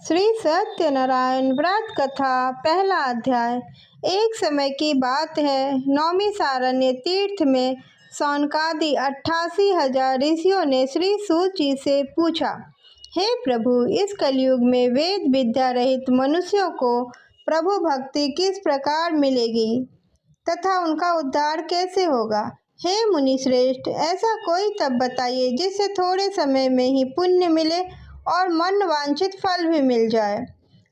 श्री सत्यनारायण व्रत कथा पहला अध्याय। एक समय की बात है, नौमिषारण्य तीर्थ में सौनकादि 88,000 ऋषियों ने श्री सूत जी से पूछा, हे प्रभु, इस कलयुग में वेद विद्या रहित मनुष्यों को प्रभु भक्ति किस प्रकार मिलेगी तथा उनका उद्धार कैसे होगा। हे मुनि श्रेष्ठ, ऐसा कोई तप बताइए जिससे थोड़े समय में ही पुण्य मिले और मन वांछित फल भी मिल जाए।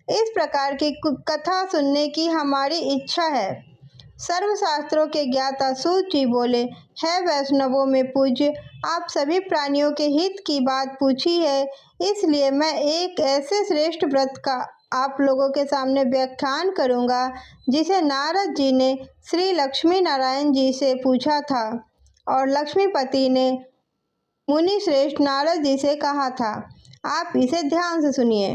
इस प्रकार की कथा सुनने की हमारी इच्छा है। सर्वशास्त्रों के ज्ञाता सूत जी बोले, है वैष्णवों में पूज्य, आप सभी प्राणियों के हित की बात पूछी है, इसलिए मैं एक ऐसे श्रेष्ठ व्रत का आप लोगों के सामने व्याख्यान करूंगा जिसे नारद जी ने श्री लक्ष्मी नारायण जी से पूछा था और लक्ष्मीपति ने मुनि श्रेष्ठ नारद जी से कहा था। आप इसे ध्यान से सुनिए।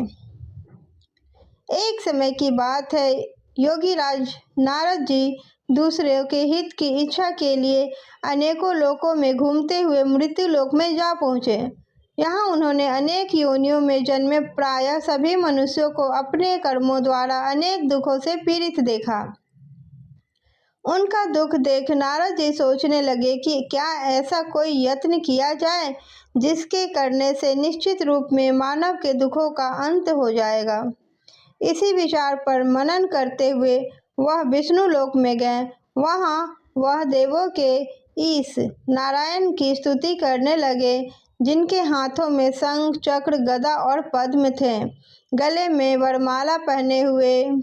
एक समय की बात है, योगी राज नारद जी दूसरों के हित की इच्छा के लिए अनेकों लोकों में घूमते हुए मृत्यु लोक में जा पहुँचे। यहाँ उन्होंने अनेक योनियों में जन्मे प्रायः सभी मनुष्यों को अपने कर्मों द्वारा अनेक दुखों से पीड़ित देखा। उनका दुख देख नारद जी सोचने लगे कि क्या ऐसा कोई यत्न किया जाए जिसके करने से निश्चित रूप में मानव के दुखों का अंत हो जाएगा। इसी विचार पर मनन करते हुए वह विष्णु लोक में गए। वहाँ वह देवों के ईश नारायण की स्तुति करने लगे, जिनके हाथों में शंख, चक्र, गदा और पद्म थे। गले में वरमाला पहने हुए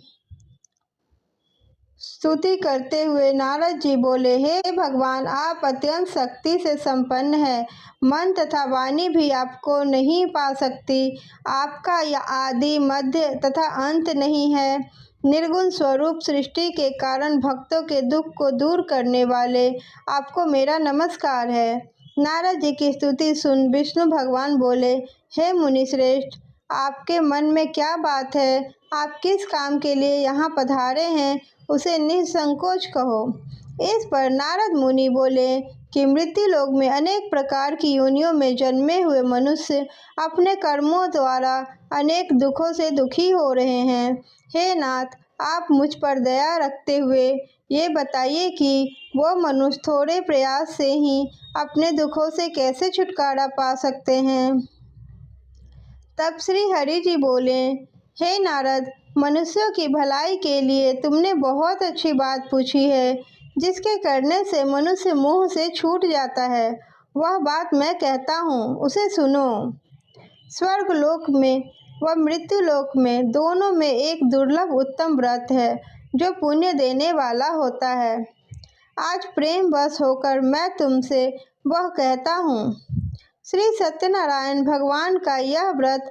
स्तुति करते हुए नारद जी बोले, हे भगवान, आप अत्यंत शक्ति से संपन्न हैं। मन तथा वाणी भी आपको नहीं पा सकती। आपका आदि, मध्य तथा अंत नहीं है। निर्गुण स्वरूप सृष्टि के कारण भक्तों के दुख को दूर करने वाले आपको मेरा नमस्कार है। नारद जी की स्तुति सुन विष्णु भगवान बोले, हे मुनि श्रेष्ठ, आपके मन में क्या बात है? आप किस काम के लिए यहाँ पधारे हैं, उसे निसंकोच कहो। इस पर नारद मुनि बोले कि मृत्यु लोक में अनेक प्रकार की योनियों में जन्मे हुए मनुष्य अपने कर्मों द्वारा अनेक दुखों से दुखी हो रहे हैं। हे नाथ, आप मुझ पर दया रखते हुए ये बताइए कि वो मनुष्य थोड़े प्रयास से ही अपने दुखों से कैसे छुटकारा पा सकते हैं। तब श्री हरि जी बोले, हे नारद, मनुष्यों की भलाई के लिए तुमने बहुत अच्छी बात पूछी है, जिसके करने से मनुष्य मोह से छूट जाता है। वह बात मैं कहता हूँ, उसे सुनो। स्वर्ग लोक में व मृत्यु लोक में दोनों में एक दुर्लभ उत्तम व्रत है जो पुण्य देने वाला होता है। आज प्रेम वश होकर मैं तुमसे वह कहता हूँ। श्री सत्यनारायण भगवान का यह व्रत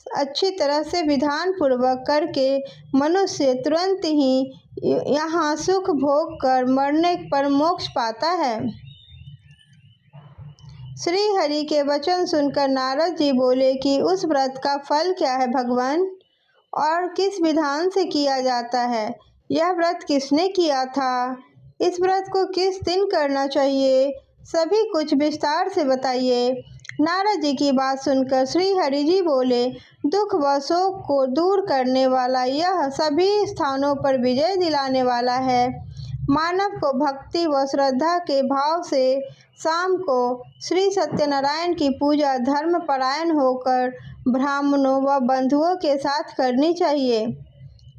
अच्छी तरह से विधान पूर्वक करके मनुष्य तुरंत ही यहाँ सुख भोग कर मरने पर मोक्ष पाता है। श्री हरि के वचन सुनकर नारद जी बोले कि उस व्रत का फल क्या है भगवान, और किस विधान से किया जाता है? यह व्रत किसने किया था? इस व्रत को किस दिन करना चाहिए? सभी कुछ विस्तार से बताइए। नारद जी की बात सुनकर श्री हरि जी बोले, दुख व शोक को दूर करने वाला यह सभी स्थानों पर विजय दिलाने वाला है। मानव को भक्ति व श्रद्धा के भाव से शाम को श्री सत्यनारायण की पूजा धर्म परायण होकर ब्राह्मणों व बंधुओं के साथ करनी चाहिए।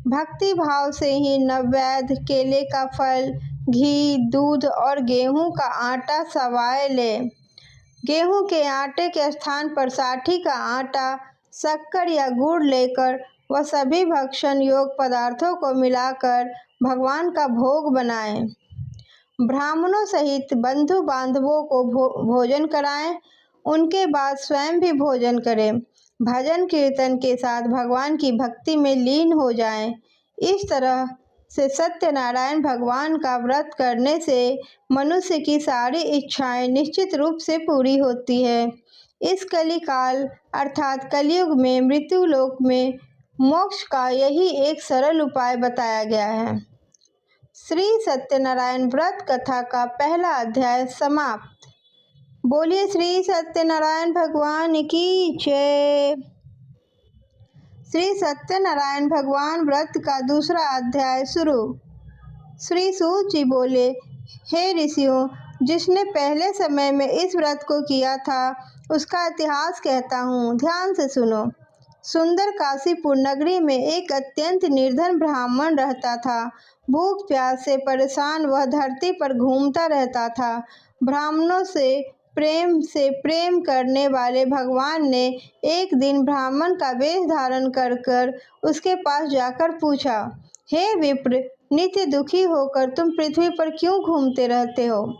भक्ति भाव से ही नैवेद्य, केले का फल, घी, दूध और गेहूं का आटा सवाए ले। गेहूं के आटे के स्थान पर साठी का आटा, शक्कर या गुड़ लेकर वह सभी भक्षण योग्य पदार्थों को मिलाकर भगवान का भोग बनाएं। ब्राह्मणों सहित बंधु बांधवों को भोजन कराएं। उनके बाद स्वयं भी भोजन करें। भजन कीर्तन के साथ भगवान की भक्ति में लीन हो जाएं। इस तरह से सत्यनारायण भगवान का व्रत करने से मनुष्य की सारी इच्छाएं निश्चित रूप से पूरी होती है। इस कलिकाल अर्थात कलयुग में मृत्यु लोक में मोक्ष का यही एक सरल उपाय बताया गया है। श्री सत्यनारायण व्रत कथा का पहला अध्याय समाप्त। बोलिए श्री सत्यनारायण भगवान की जय। श्री सत्यनारायण भगवान व्रत का दूसरा अध्याय शुरू। श्री सूत जी बोले, हे ऋषियों, जिसने पहले समय में इस व्रत को किया था उसका इतिहास कहता हूँ, ध्यान से सुनो। सुंदर काशीपुर नगरी में एक अत्यंत निर्धन ब्राह्मण रहता था। भूख प्यास से परेशान वह धरती पर घूमता रहता था। ब्राह्मणों से प्रेम करने वाले भगवान ने एक दिन ब्राह्मण का वेश धारण कर उसके पास जाकर पूछा, हे विप्र, नित्य दुखी होकर तुम पृथ्वी पर क्यों घूमते रहते हो?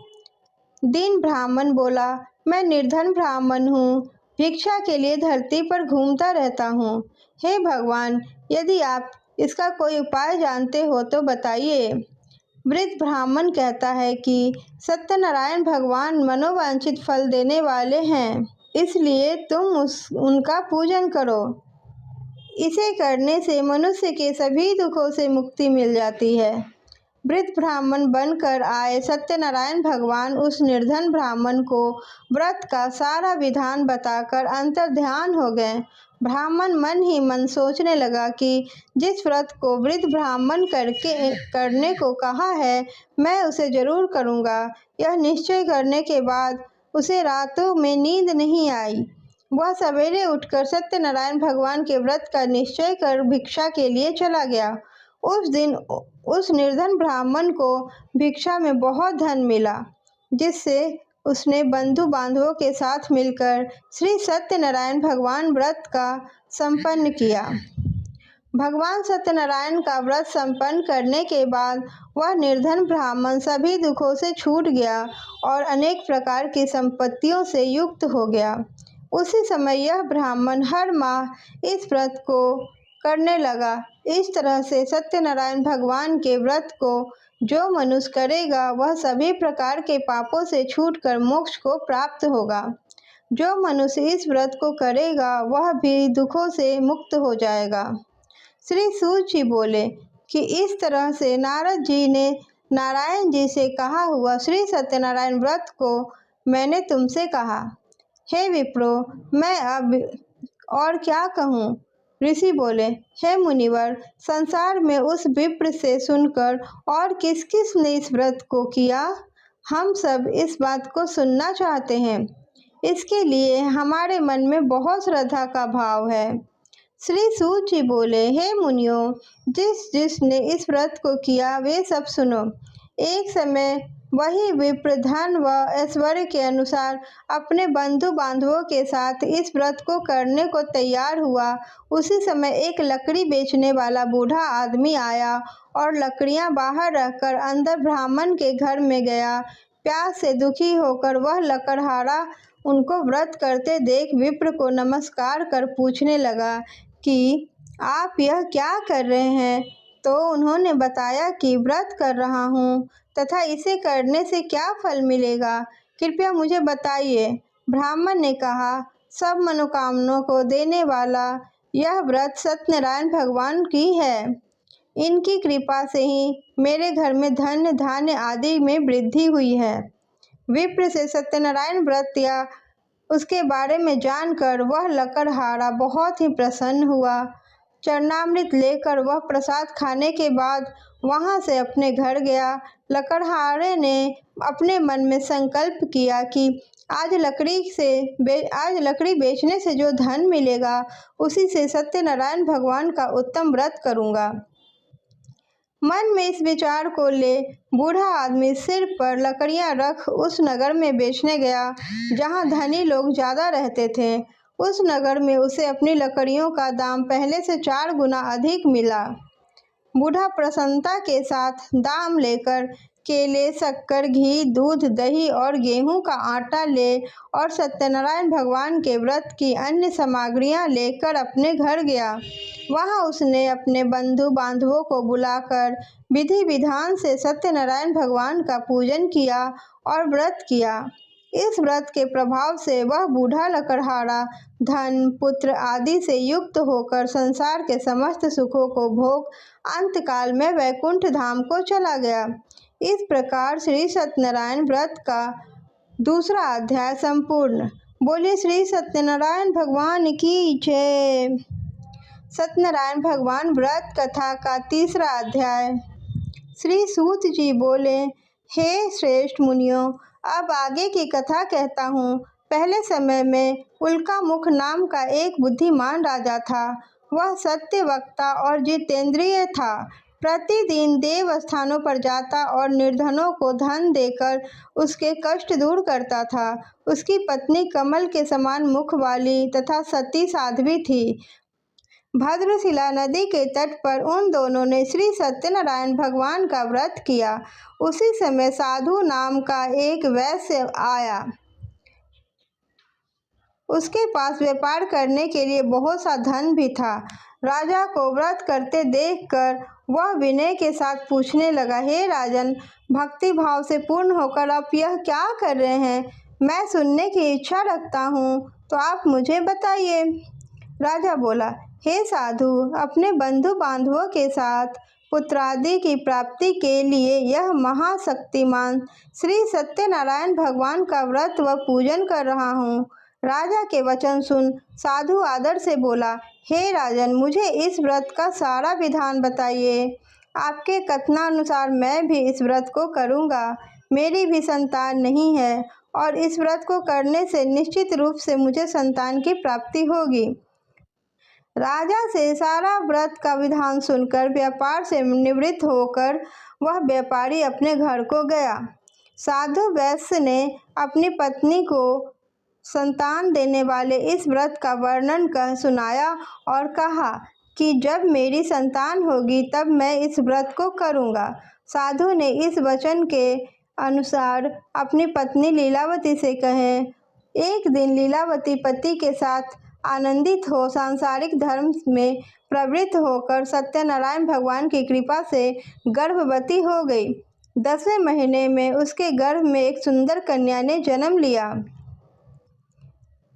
दीन ब्राह्मण बोला, मैं निर्धन ब्राह्मण हूँ, भिक्षा के लिए धरती पर घूमता रहता हूँ। हे भगवान, यदि आप इसका कोई उपाय जानते हो तो बताइए। वृद्ध ब्राह्मण कहता है कि सत्यनारायण भगवान मनोवांछित फल देने वाले हैं, इसलिए तुम उनका पूजन करो। इसे करने से मनुष्य के सभी दुखों से मुक्ति मिल जाती है। वृद्ध ब्राह्मण बनकर आए सत्यनारायण भगवान उस निर्धन ब्राह्मण को व्रत का सारा विधान बताकर अंतर्ध्यान हो गए। ब्राह्मण मन ही मन सोचने लगा कि जिस व्रत को वृद्ध ब्राह्मण करने को कहा है, मैं उसे जरूर करूँगा। यह निश्चय करने के बाद उसे रातों में नींद नहीं आई। वह सवेरे उठकर सत्यनारायण भगवान के व्रत का निश्चय कर भिक्षा के लिए चला गया। उस दिन उस निर्धन ब्राह्मण को भिक्षा में बहुत धन मिला, जिससे उसने बंधु बांधवों के साथ मिलकर श्री सत्यनारायण भगवान व्रत का संपन्न किया। भगवान सत्यनारायण का व्रत संपन्न करने के बाद वह निर्धन ब्राह्मण सभी दुखों से छूट गया और अनेक प्रकार की संपत्तियों से युक्त हो गया। उसी समय यह ब्राह्मण हर माह इस व्रत को करने लगा। इस तरह से सत्यनारायण भगवान के व्रत को जो मनुष्य करेगा वह सभी प्रकार के पापों से छूटकर मोक्ष को प्राप्त होगा। जो मनुष्य इस व्रत को करेगा वह भी दुखों से मुक्त हो जाएगा। श्री सूत जी बोले कि इस तरह से नारद जी ने नारायण जी से कहा हुआ श्री सत्यनारायण व्रत को मैंने तुमसे कहा। हे विप्रो, मैं अब और क्या कहूँ? ऋषि बोले, हे मुनिवर, संसार में उस विप्र से सुनकर और किस किस ने इस व्रत को किया, हम सब इस बात को सुनना चाहते हैं। इसके लिए हमारे मन में बहुत श्रद्धा का भाव है। श्री सूत जी बोले, हे मुनियों, जिसने इस व्रत को किया वे सब सुनो। एक समय वही विप्र धन व ऐश्वर्य के अनुसार अपने बंधु बांधवों के साथ इस व्रत को करने को तैयार हुआ। उसी समय एक लकड़ी बेचने वाला बूढ़ा आदमी आया और लकड़ियां बाहर रखकर अंदर ब्राह्मण के घर में गया। प्यास से दुखी होकर वह लकड़हारा उनको व्रत करते देख विप्र को नमस्कार कर पूछने लगा कि आप यह क्या कर रहे हैं? तो उन्होंने बताया कि व्रत कर रहा हूँ तथा इसे करने से क्या फल मिलेगा, कृपया मुझे बताइए। ब्राह्मण ने कहा, सब मनोकामनाओं को देने वाला यह व्रत सत्यनारायण भगवान की है। इनकी कृपा से ही मेरे घर में धन धान्य आदि में वृद्धि हुई है। विप्र से सत्यनारायण व्रत या उसके बारे में जानकर वह लकड़हारा बहुत ही प्रसन्न हुआ। चरणामृत लेकर वह प्रसाद खाने के बाद वहां से अपने घर गया। लकड़हारे ने अपने मन में संकल्प किया कि आज लकड़ी बेचने से जो धन मिलेगा उसी से सत्यनारायण भगवान का उत्तम व्रत करूंगा। मन में इस विचार को ले बूढ़ा आदमी सिर पर लकड़ियां रख उस नगर में बेचने गया जहां धनी लोग ज्यादा रहते थे। उस नगर में उसे अपनी लकड़ियों का दाम पहले से 4 गुना अधिक मिला। बूढ़ा प्रसन्नता के साथ दाम लेकर केले, शक्कर, घी, दूध, दही और गेहूं का आटा ले और सत्यनारायण भगवान के व्रत की अन्य सामग्रियां लेकर अपने घर गया। वहां उसने अपने बंधु बांधवों को बुलाकर विधि विधान से सत्यनारायण भगवान का पूजन किया और व्रत किया। इस व्रत के प्रभाव से वह बूढ़ा लकड़हारा धन, पुत्र आदि से युक्त होकर संसार के समस्त सुखों को भोग अंतकाल में वैकुंठ धाम को चला गया। इस प्रकार श्री सत्यनारायण व्रत का दूसरा अध्याय संपूर्ण। बोलिए श्री सत्यनारायण भगवान की जय। सत्यनारायण भगवान व्रत कथा का तीसरा अध्याय। श्री सूत जी बोले, हे श्रेष्ठ मुनियों, अब आगे की कथा कहता हूँ। पहले समय में उल्कामुख नाम का एक बुद्धिमान राजा था। वह सत्य वक्ता और जितेंद्रिय था। प्रतिदिन देव स्थानों पर जाता और निर्धनों को धन देकर उसके कष्ट दूर करता था। उसकी पत्नी कमल के समान मुख वाली तथा सती साध्वी थी। भद्रशिला नदी के तट पर उन दोनों ने श्री सत्यनारायण भगवान का व्रत किया। उसी समय साधु नाम का एक वैश्य आया। उसके पास व्यापार करने के लिए बहुत सा धन भी था। राजा को व्रत करते देखकर वह विनय के साथ पूछने लगा, हे राजन, भक्ति भाव से पूर्ण होकर आप यह क्या कर रहे हैं? मैं सुनने की इच्छा रखता हूँ, तो आप मुझे बताइए। राजा बोला, हे साधु, अपने बंधु बांधवों के साथ पुत्रादि की प्राप्ति के लिए यह महाशक्तिमान श्री सत्यनारायण भगवान का व्रत व पूजन कर रहा हूँ। राजा के वचन सुन साधु आदर से बोला, हे राजन, मुझे इस व्रत का सारा विधान बताइए। आपके कथनानुसार मैं भी इस व्रत को करूँगा। मेरी भी संतान नहीं है और इस व्रत को करने से निश्चित रूप से मुझे संतान की प्राप्ति होगी। राजा से सारा व्रत का विधान सुनकर व्यापार से निवृत्त होकर वह व्यापारी अपने घर को गया। साधु वैश्य ने अपनी पत्नी को संतान देने वाले इस व्रत का वर्णन कर सुनाया और कहा कि जब मेरी संतान होगी तब मैं इस व्रत को करूँगा। साधु ने इस वचन के अनुसार अपनी पत्नी लीलावती से कहे। एक दिन लीलावती पति के साथ आनंदित हो सांसारिक धर्म में प्रवृत्त होकर सत्यनारायण भगवान की कृपा से गर्भवती हो गई। 10वें महीने में उसके गर्भ में एक सुंदर कन्या ने जन्म लिया।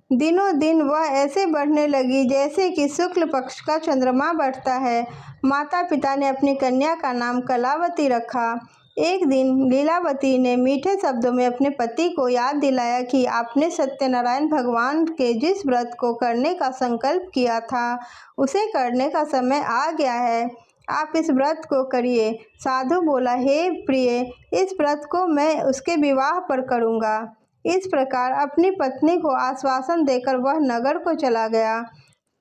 दिनों दिन वह ऐसे बढ़ने लगी जैसे कि शुक्ल पक्ष का चंद्रमा बढ़ता है। माता पिता ने अपनी कन्या का नाम कलावती रखा। एक दिन लीलावती ने मीठे शब्दों में अपने पति को याद दिलाया कि आपने सत्यनारायण भगवान के जिस व्रत को करने का संकल्प किया था उसे करने का समय आ गया है। आप इस व्रत को करिए। साधु बोला, हे प्रिय, इस व्रत को मैं उसके विवाह पर करूँगा। इस प्रकार अपनी पत्नी को आश्वासन देकर वह नगर को चला गया।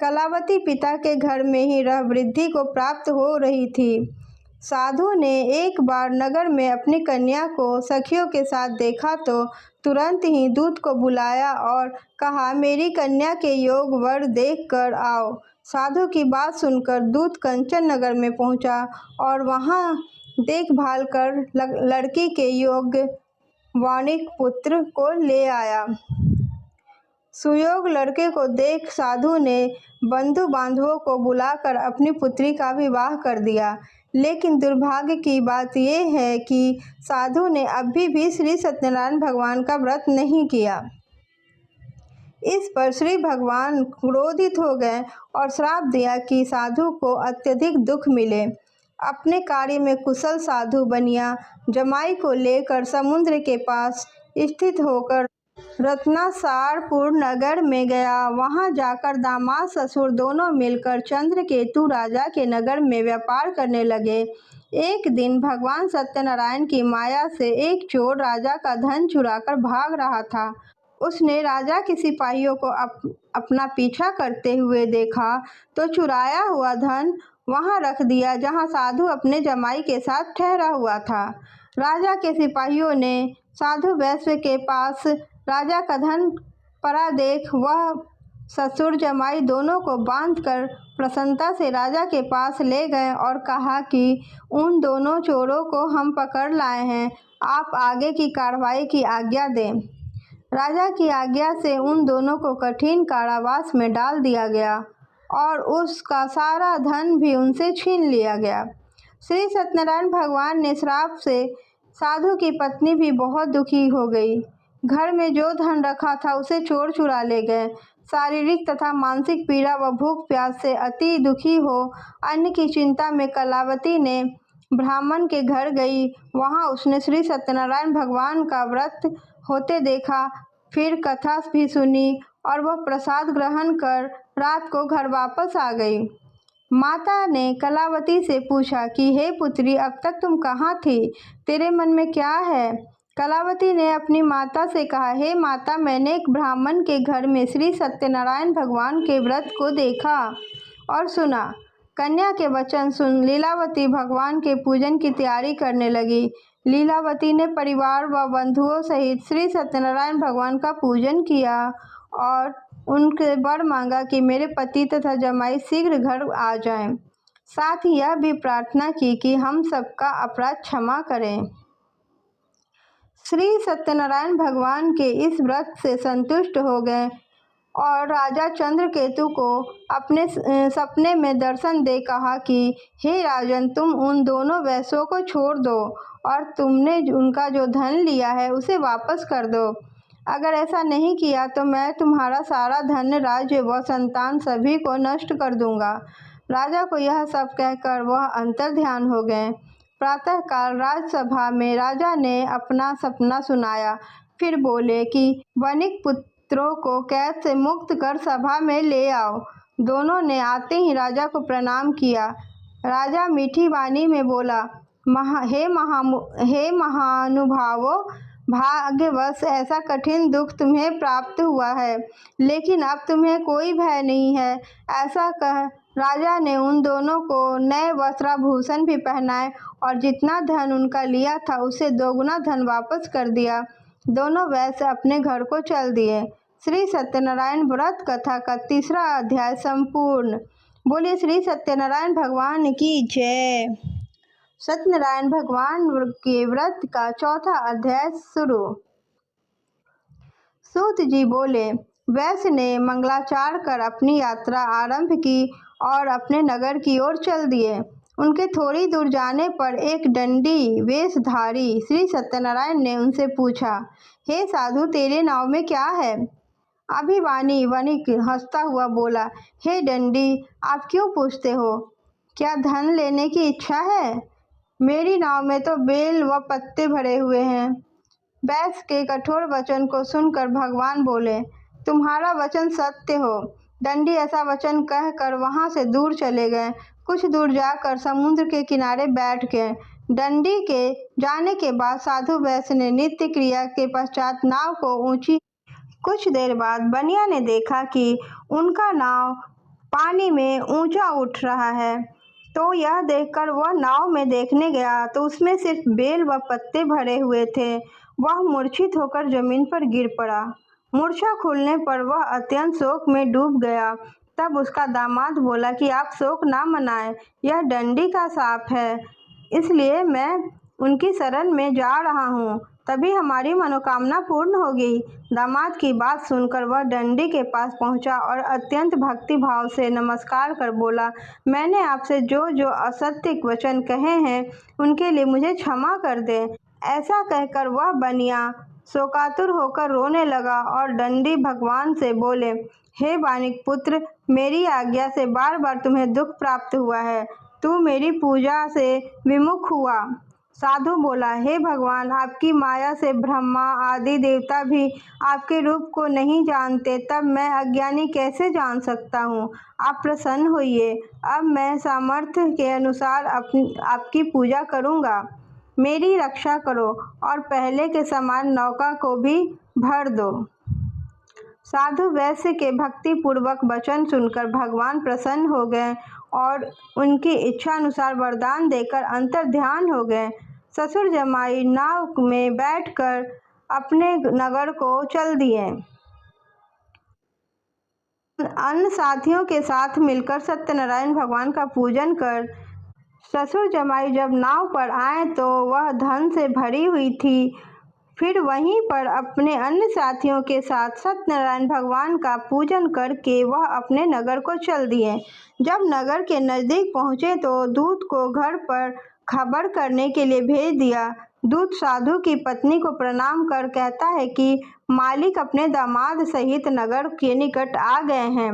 कलावती पिता के घर में ही रह वृद्धि को प्राप्त हो रही थी। साधु ने एक बार नगर में अपनी कन्या को सखियों के साथ देखा तो तुरंत ही दूत को बुलाया और कहा, मेरी कन्या के योग वर देख कर आओ। साधु की बात सुनकर दूत कंचन नगर में पहुंचा और वहां देखभाल कर लड़की के योग्य वाणिक पुत्र को ले आया। सुयोग लड़के को देख साधु ने बंधु बांधवों को बुलाकर अपनी पुत्री का विवाह कर दिया। लेकिन दुर्भाग्य की बात यह है कि साधु ने अभी भी श्री सत्यनारायण भगवान का व्रत नहीं किया। इस पर श्री भगवान क्रोधित हो गए और श्राप दिया कि साधु को अत्यधिक दुख मिले। अपने कार्य में कुशल साधु बनिया जमाई को लेकर समुद्र के पास स्थित होकर रत्नासारपुर नगर में गया। वहां जाकर दामाद ससुर दोनों मिलकर चंद्रकेतु राजा के नगर में व्यापार करने लगे। एक दिन भगवान सत्यनारायण की माया से एक चोर राजा का धन चुराकर भाग रहा था। उसने राजा के सिपाहियों को अपना पीछा करते हुए देखा तो चुराया हुआ धन वहां रख दिया जहां साधु अपने जमाई के साथ ठहरा हुआ था। राजा के सिपाहियों ने साधु वैश्य के पास राजा का धन पड़ा देख वह ससुर जमाई दोनों को बांधकर प्रसन्नता से राजा के पास ले गए और कहा कि उन दोनों चोरों को हम पकड़ लाए हैं, आप आगे की कार्रवाई की आज्ञा दें। राजा की आज्ञा से उन दोनों को कठिन कारावास में डाल दिया गया और उसका सारा धन भी उनसे छीन लिया गया। श्री सत्यनारायण भगवान ने श्राप से साधु की पत्नी भी बहुत दुखी हो गई। घर में जो धन रखा था उसे चोर चुरा ले गए। शारीरिक तथा मानसिक पीड़ा व भूख प्यास से अति दुखी हो अन्न की चिंता में कलावती ने ब्राह्मण के घर गई। वहां उसने श्री सत्यनारायण भगवान का व्रत होते देखा, फिर कथा भी सुनी और वह प्रसाद ग्रहण कर रात को घर वापस आ गई। माता ने कलावती से पूछा कि हे पुत्री, अब तक तुम कहाँ थी? तेरे मन में क्या है? कलावती ने अपनी माता से कहा, हे माता, मैंने एक ब्राह्मण के घर में श्री सत्यनारायण भगवान के व्रत को देखा और सुना। कन्या के वचन सुन लीलावती भगवान के पूजन की तैयारी करने लगी। लीलावती ने परिवार व बंधुओं सहित श्री सत्यनारायण भगवान का पूजन किया और उनसे वर मांगा कि मेरे पति तथा जमाई शीघ्र घर आ जाएं। साथ ही यह भी प्रार्थना की कि हम सबका अपराध क्षमा करें। श्री सत्यनारायण भगवान के इस व्रत से संतुष्ट हो गए और राजा चंद्रकेतु को अपने सपने में दर्शन दे कहा कि हे राजन, तुम उन दोनों वैश्यों को छोड़ दो और तुमने उनका जो धन लिया है उसे वापस कर दो। अगर ऐसा नहीं किया तो मैं तुम्हारा सारा धन, राज्य व संतान सभी को नष्ट कर दूंगा। राजा को यह सब कहकर वह अंतर्ध्यान हो गए। प्रातःकाल राजसभा में राजा ने अपना सपना सुनाया। फिर बोले कि वणिक पुत्रों को कैद से मुक्त कर सभा में ले आओ। दोनों ने आते ही राजा को प्रणाम किया। राजा मीठी वाणी में बोला, हे महानुभावों, भाग्यवश ऐसा कठिन दुख तुम्हें प्राप्त हुआ है, लेकिन अब तुम्हें कोई भय नहीं है। ऐसा कह राजा ने उन दोनों को नए वस्त्राभूषण भी पहनाए और जितना धन उनका लिया था उससे दोगुना धन वापस कर दिया। दोनों वैश्य अपने घर को चल दिए। श्री सत्यनारायण व्रत कथा का 3रा अध्याय संपूर्ण। बोलिए श्री सत्यनारायण भगवान की जय। सत्यनारायण भगवान के व्रत का 4था अध्याय शुरू। सूत जी बोले, वैश्य ने मंगलाचार कर अपनी यात्रा आरंभ की और अपने नगर की ओर चल दिए। उनके थोड़ी दूर जाने पर एक दंडी वेशधारी श्री सत्यनारायण ने उनसे पूछा, हे साधु, तेरे नाव में क्या है? अभिमानी वणिक हंसता हुआ बोला, हे दंडी, आप क्यों पूछते हो? क्या धन लेने की इच्छा है? मेरी नाव में तो बेल व पत्ते भरे हुए हैं। वैश्य के कठोर वचन को सुनकर भगवान बोले, तुम्हारा वचन सत्य हो। दंडी ऐसा वचन कहकर वहां से दूर चले गए। कुछ दूर जाकर समुद्र के किनारे बैठ गए। दंडी के जाने के बाद साधु वैश्य ने नित्य क्रिया के पश्चात नाव को ऊंची। कुछ देर बाद बनिया ने देखा कि उनका नाव पानी में ऊंचा उठ रहा है, तो यह देखकर वह नाव में देखने गया तो उसमें सिर्फ बेल व पत्ते भरे हुए थे। वह मूर्छित होकर जमीन पर गिर पड़ा। मूर्छा खुलने पर वह अत्यंत शोक में डूब गया। तब उसका दामाद बोला कि आप शोक ना मनाएं, यह दंडी का शाप है, इसलिए मैं उनकी शरण में जा रहा हूँ, तभी हमारी मनोकामना पूर्ण होगी। दामाद की बात सुनकर वह दंडी के पास पहुँचा और अत्यंत भक्ति भाव से नमस्कार कर बोला, मैंने आपसे जो जो असत्य वचन कहे हैं उनके लिए मुझे क्षमा कर दें। ऐसा कहकर वह बनिया शोकातुर होकर रोने लगा और दंडी भगवान से बोले, हे वाणिक पुत्र, मेरी आज्ञा से बार बार तुम्हें दुख प्राप्त हुआ है। तू मेरी पूजा से विमुख हुआ। साधु बोला, हे भगवान, आपकी माया से ब्रह्मा आदि देवता भी आपके रूप को नहीं जानते, तब मैं अज्ञानी कैसे जान सकता हूँ। आप प्रसन्न होइए। अब मैं सामर्थ्य के अनुसार आपकी पूजा करूँगा। मेरी रक्षा करो और पहले के समान नौका को भी भर दो। साधु वैश्य के भक्ति पूर्वक वचन सुनकर भगवान प्रसन्न हो गए और उनकी इच्छा अनुसार वरदान देकर अंतर्ध्यान हो गए। ससुर जमाई नाव में बैठकर अपने नगर को चल दिए। अन्य साथियों के साथ मिलकर सत्यनारायण भगवान का पूजन कर ससुर जमाई जब नाव पर आए तो वह धन से भरी हुई थी। फिर वहीं पर अपने अन्य साथियों के साथ सत्यनारायण भगवान का पूजन करके वह अपने नगर को चल दिए। जब नगर के नज़दीक पहुँचे तो दूत को घर पर खबर करने के लिए भेज दिया। दूत साधु की पत्नी को प्रणाम कर कहता है कि मालिक अपने दामाद सहित नगर के निकट आ गए हैं।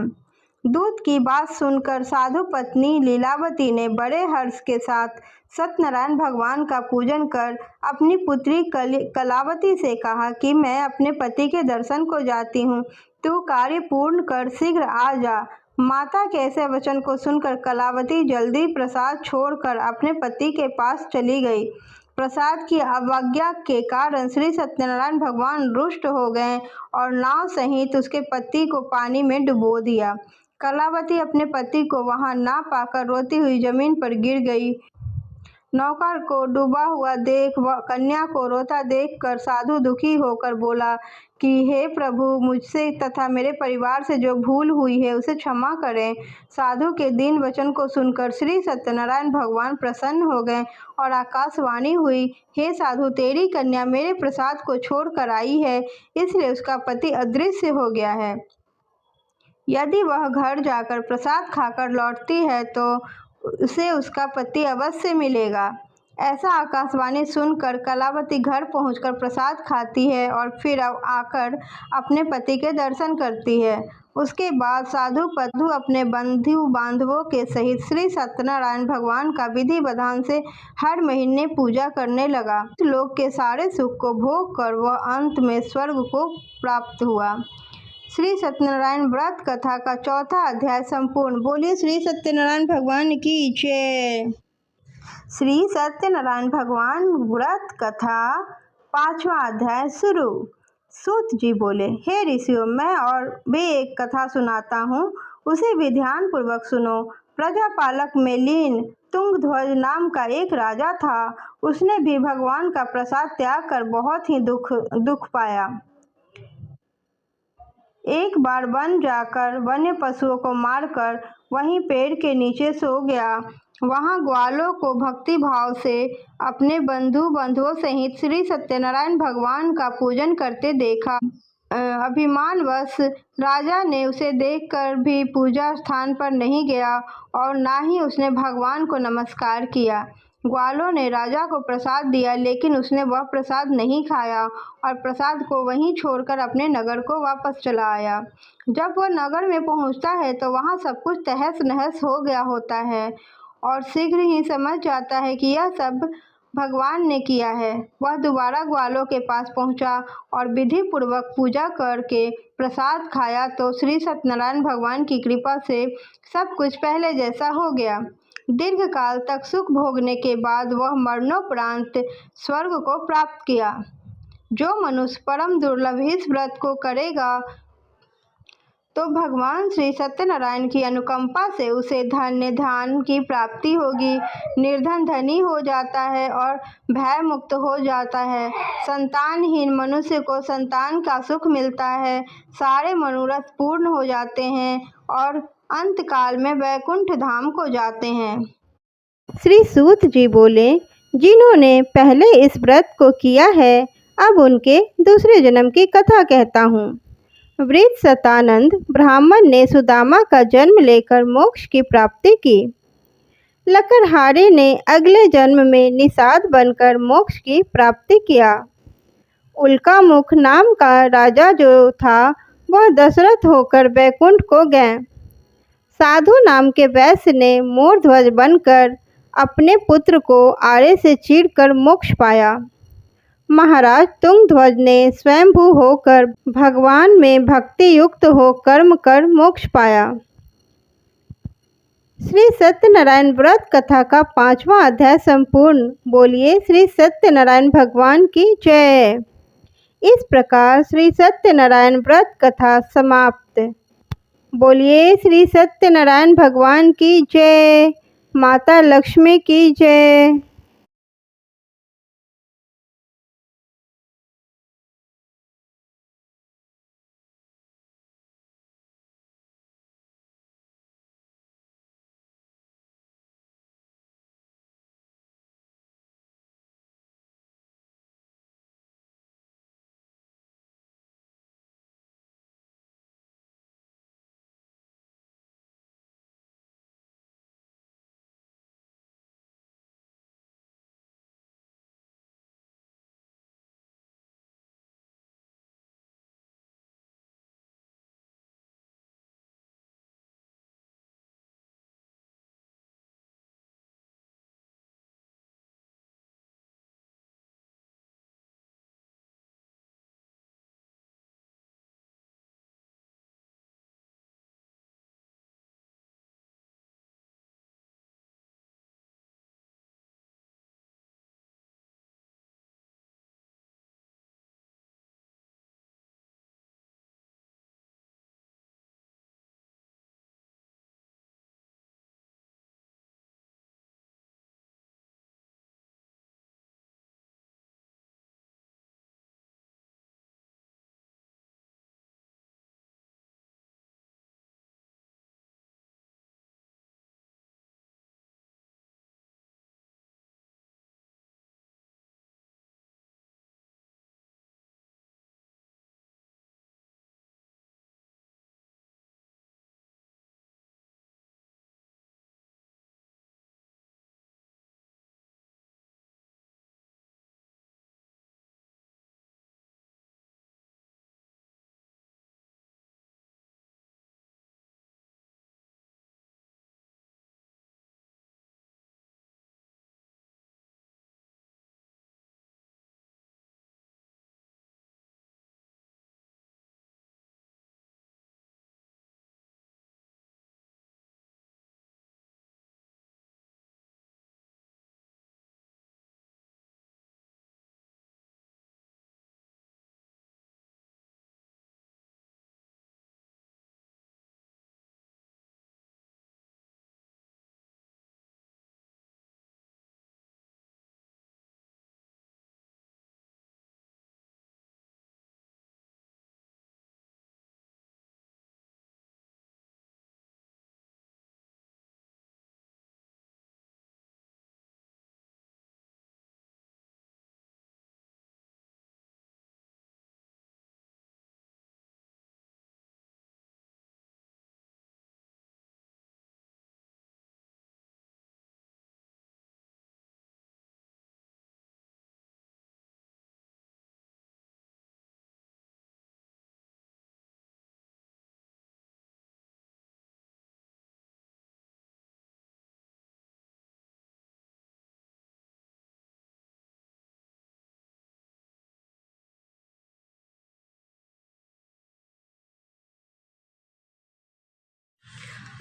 दूत की बात सुनकर साधु पत्नी लीलावती ने बड़े हर्ष के साथ सत्यनारायण भगवान का पूजन कर अपनी पुत्री कलावती से कहा कि मैं अपने पति के दर्शन को जाती हूँ, तू कार्य पूर्ण कर शीघ्र आ जा। माता के ऐसे वचन को सुनकर कलावती जल्दी प्रसाद छोड़कर अपने पति के पास चली गई। प्रसाद की अवज्ञा के कारण श्री सत्यनारायण भगवान रुष्ट हो गए और नाव सहित उसके पति को पानी में डुबो दिया। कलावती अपने पति को वहां ना पाकर रोती हुई जमीन पर गिर गई। नौकर को डूबा हुआ देख व कन्या को रोता देखकर साधु दुखी होकर बोला कि हे प्रभु, मुझसे तथा मेरे परिवार से जो भूल हुई है उसे क्षमा करें। साधु के दीन वचन को सुनकर श्री सत्यनारायण भगवान प्रसन्न हो गए और आकाशवाणी हुई, हे साधु, तेरी कन्या मेरे प्रसाद को छोड़कर आई है, इसलिए उसका पति अदृश्य हो गया है। यदि वह घर जाकर प्रसाद खाकर लौटती है तो उसे उसका पति अवश्य मिलेगा। ऐसा आकाशवाणी सुनकर कलावती घर पहुंचकर प्रसाद खाती है और फिर आकर अपने पति के दर्शन करती है। उसके बाद साधु पति अपने बंधु बांधवों के सहित श्री सत्यनारायण भगवान का विधि विधान से हर महीने पूजा करने लगा। लोक के सारे सुख को भोग कर वह अंत में स्वर्ग को प्राप्त हुआ। श्री सत्यनारायण व्रत कथा का चौथा अध्याय संपूर्ण। बोलिए श्री सत्यनारायण भगवान की जय। श्री सत्यनारायण भगवान व्रत कथा पांचवा अध्याय शुरू। सूत जी बोले, हे ऋषियों, मैं और भी एक कथा सुनाता हूँ, उसे भी ध्यान पूर्वक सुनो। प्रजापालक में लीन तुंगध्वज नाम का एक राजा था। उसने भी भगवान का प्रसाद त्याग कर बहुत ही दुख पाया। एक बार वन जाकर वन्य पशुओं को मारकर वहीं पेड़ के नीचे सो गया। वहां ग्वालों को भक्ति भाव से अपने बंधुओं सहित श्री सत्यनारायण भगवान का पूजन करते देखा। अभिमानवश राजा ने उसे देखकर भी पूजा स्थान पर नहीं गया और ना ही उसने भगवान को नमस्कार किया। ग्वालों ने राजा को प्रसाद दिया, लेकिन उसने वह प्रसाद नहीं खाया और प्रसाद को वहीं छोड़कर अपने नगर को वापस चला आया। जब वह नगर में पहुंचता है तो वहां सब कुछ तहस नहस हो गया होता है और शीघ्र ही समझ जाता है कि यह सब भगवान ने किया है। वह दोबारा ग्वालों के पास पहुंचा और विधि पूर्वक पूजा करके प्रसाद खाया तो श्री सत्यनारायण भगवान की कृपा से सब कुछ पहले जैसा हो गया। दीर्घ काल तक सुख भोगने के बाद वह मरणोपरांत स्वर्ग को प्राप्त किया। जो मनुष्य परम दुर्लभ इस व्रत को करेगा तो भगवान श्री सत्यनारायण की अनुकंपा से उसे धन्य धान की प्राप्ति होगी। निर्धन धनी हो जाता है और भय मुक्त हो जाता है। संतानहीन मनुष्य को संतान का सुख मिलता है। सारे मनोरथ पूर्ण हो जाते हैं और अंत काल में वैकुंठ धाम को जाते हैं। श्री सूत जी बोले, जिन्होंने पहले इस व्रत को किया है, अब उनके दूसरे जन्म की कथा कहता हूँ। वृत्सतानंद ब्राह्मण ने सुदामा का जन्म लेकर मोक्ष की प्राप्ति की। लकड़हारे ने अगले जन्म में निषाद बनकर मोक्ष की प्राप्ति किया। उल्कामुख नाम का राजा जो था वह दशरथ होकर वैकुंठ को गए। साधु नाम के वैश्य ने मोरध्वज बनकर अपने पुत्र को आड़े से चीरकर मोक्ष पाया। महाराज तुंगध्वज ने स्वयंभू होकर भगवान में भक्ति युक्त हो कर्म कर मोक्ष पाया। श्री सत्यनारायण व्रत कथा का पांचवा अध्याय संपूर्ण। बोलिए श्री सत्यनारायण भगवान की जय। इस प्रकार श्री सत्यनारायण व्रत कथा समाप्त। बोलिए श्री सत्यनारायण भगवान की जय। माता लक्ष्मी की जय।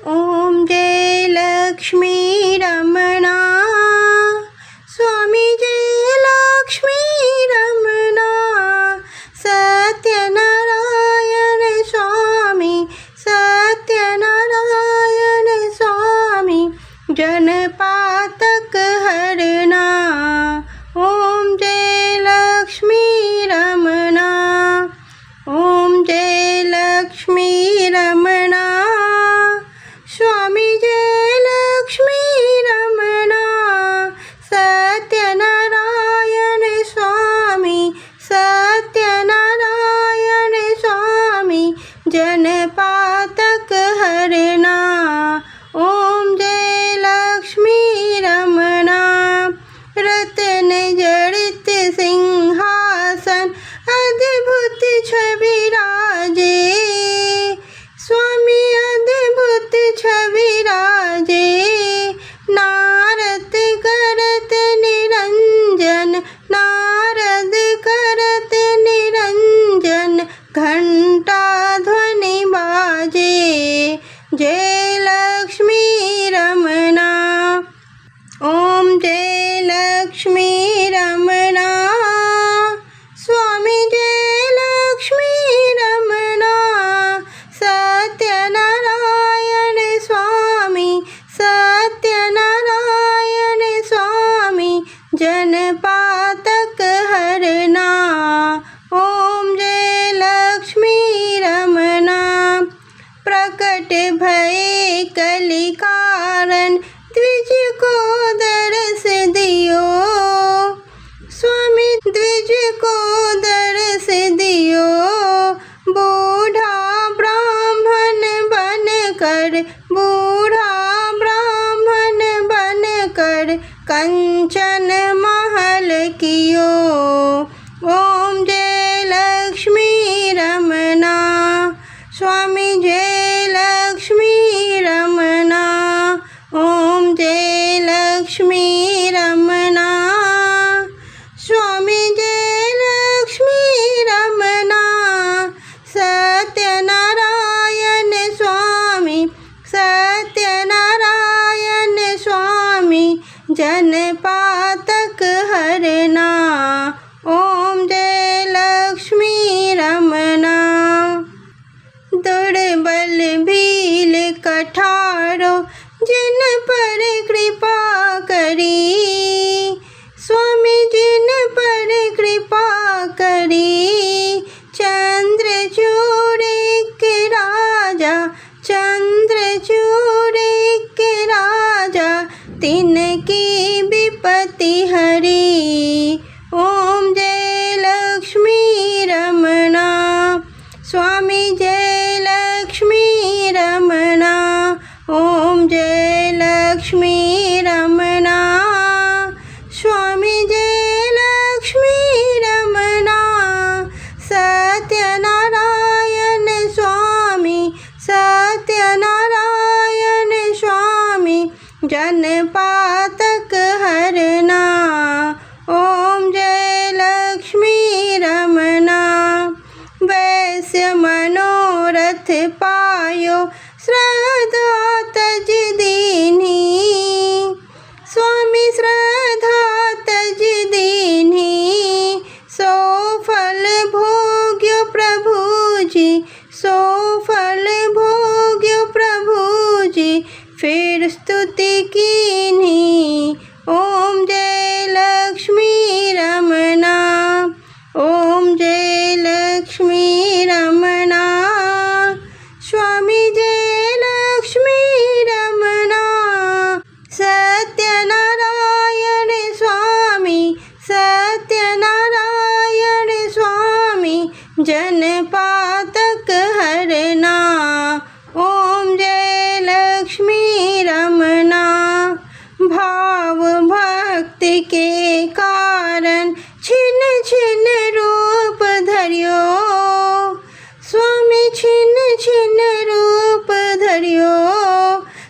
ओम जय लक्ष्मी रमणा। स्वामी जय लक्ष्मी रमणा। सत्यनारायण स्वामी, सत्यनारायण स्वामी, जनपातक हरना। ओम जय लक्ष्मी रमणा। ओम जय लक्ष्मी रमणा। स्वामी जय लक्ष्मी रमणा। सत्यनारायण स्वामी, सत्यनारायण स्वामी, जनपातक हरना। ओम जय लक्ष्मी रमणा। रत्न जड़ित सिंहासन अद्भुत छवि राजे। स्वामी अद्भुत छवि राजे। नारद करत निरंजन, नारद करत निरंजन, घंटा ध्वनि बाजे। जय लक्ष्मी रमणा। ओम जय लक्ष्मी रमणा। स्वामी जय लक्ष्मी रमणा। सत्यनारायण स्वामी, सत्यनारायण स्वामी, जनपातक हरना। ओम जय लक्ष्मी रमणा। प्रकट भये कलि कारण, द्विज को दर्श दियो। स्वामी द्विज को दर्श दियो। बूढ़ा ब्राह्मण बनकर, बूढ़ा ब्राह्मण बनकर, कंचन महल कियो। ओम जय लक्ष्मी रमणा। स्वामी जय लक्ष्मी रमणा। ओम जय लक्ष्मी रमणा। स्वामी जय लक्ष्मी रमणा। सत्यनारायण स्वामी, सत्यनारायण स्वामी, जनपातक हरना। ओम जय लक्ष्मी रमणा। दुर्बल भील कठारो, जिन पर कृपा करी। स्वामी जिन पर कृपा करी। चंद्रचूड़ के राजा, चंद्रचूड़ के राजा, तिनकी विपत्ति हरी। ओम जय लक्ष्मी रमणा। स्वामी जय लक्ष्मी रमणा। ओम जय लक्ष्मी रमणा। स्वामी जय लक्ष्मी रमणा। सत्यनारायण स्वामी, सत्यनारायण स्वामी, जनपातक हरना। ओम जय लक्ष्मी रमणा। वैश्य मनोरथ पायो, श्रद्धा तज दीन्ही। स्वामी श्रद्धा तज दीन्ही। सो फल भोग्यो प्रभु जी, सो फल भोग्यो प्रभु जी, फिर स्तुति कीन्ही। ओम जय लक्ष्मी रमणा। ओम जय लक्ष्मी रमणा। स्वामी जय लक्ष्मी रमणा। सत्यनारायण स्वामी, सत्यनारायण स्वामी, जनपातक हरना। ओम जय लक्ष्मी रमणा। भाव भक्ति के कारण छिन छिन रूप धरियो। स्वामी छिन छिन रूप धरियो।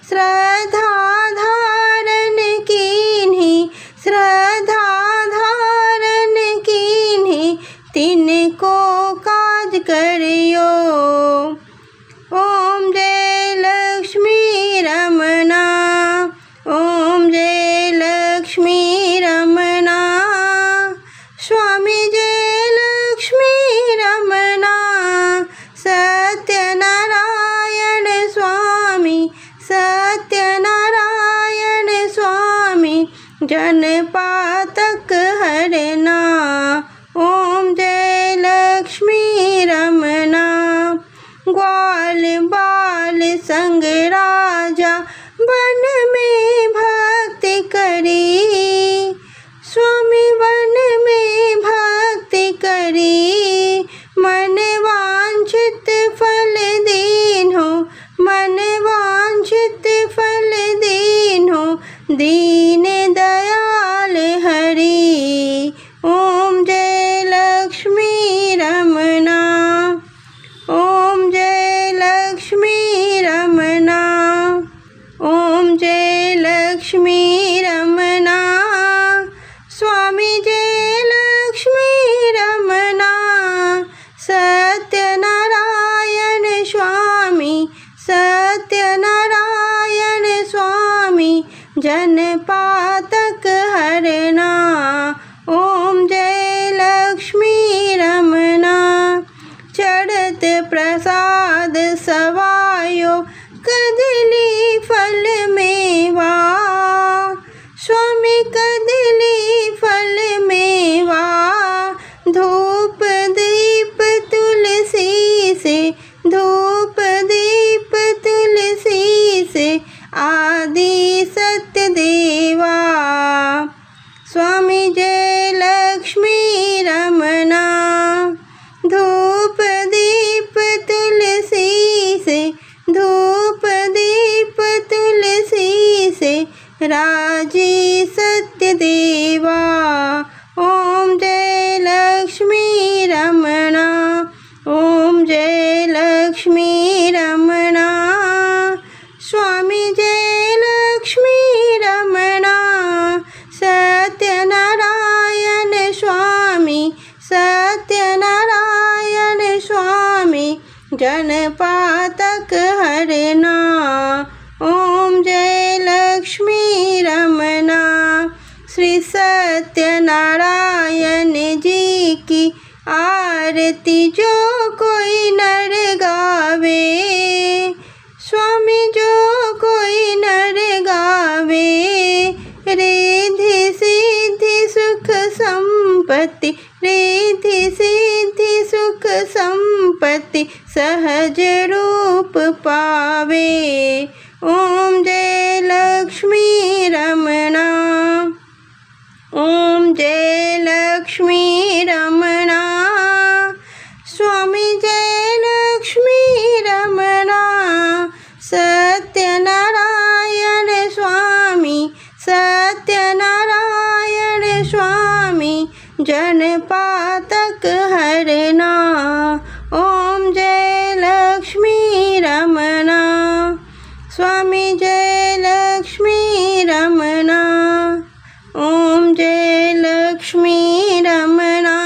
श्रद्धा धारण कीन्ही, श्रद्धा धारण कीन्ही, तिनको काज करियो। ओम जय लक्ष्मी जन पातक हरना। ओम जय लक्ष्मी रमना। ग्वाल बाल संग राजा वन में भक्ति करी। स्वामी वन में भक्ति करी। मन वांछित फल दीन्हो। मन वांछित फल दीन्हो। दीन दयाल हरि। ओम जय लक्ष्मी रमना। ओम जय लक्ष्मी रमना। ओम जय लक्ष्मी रमना। स्वामी जय लक्ष्मी रमना। सत्यनारायण स्वामी। सत्यनारायण स्वामी। जन पातक हरना। ओम जय लक्ष्मी रमना। चढ़त प्रसाद सवायो कदली फल मेवा। स्वामी कदली फल मेवा। धूप दीप तुलसी से। धूप दीप तुलसी से। आदि सत्य देवा। स्वामी जय लक्ष्मी रमना। धूप दीप तुलसी से। धूप दीप तुलसी से। राजी सत्य देवा। ओम जय लक्ष्मी रमना। ओम जय लक्ष्मी रमना। स्वामी जय लक्ष्मी रमना। सत्यनारायण स्वामी। सत्यनारायण स्वामी। जन पातक हरना। ओम जय लक्ष्मी रमना। श्री सत्यनारायण जी की आरती जो कोई नर गावे। स्वामी जो कोई नर गावे। रिद्धि सिद्धि सुख संपत्ति। रिद्धि सिद्धि सुख संपत्ति सहज रूप पावे। ओम जय लक्ष्मी रमना। ओम जय लक्ष्मी रमना। स्वामी जय लक्ष्मी रमना। सत्यनारायण स्वामी। सत्यनारायण स्वामी। जन पातक हरना। ओम जय लक्ष्मी रमना। स्वामी जय लक्ष्मी रमना। ओम जय लक्ष्मी रमना।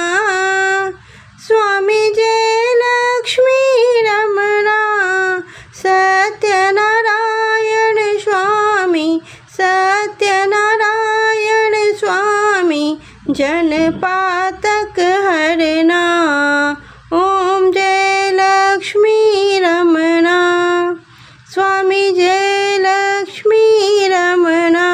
स्वामी जय लक्ष्मी रमना। सत्यनारायण स्वामी। सत्यनारायण स्वामी। जन पातक हरना। ओम जय लक्ष्मी रमना। स्वामी जय लक्ष्मी रमना।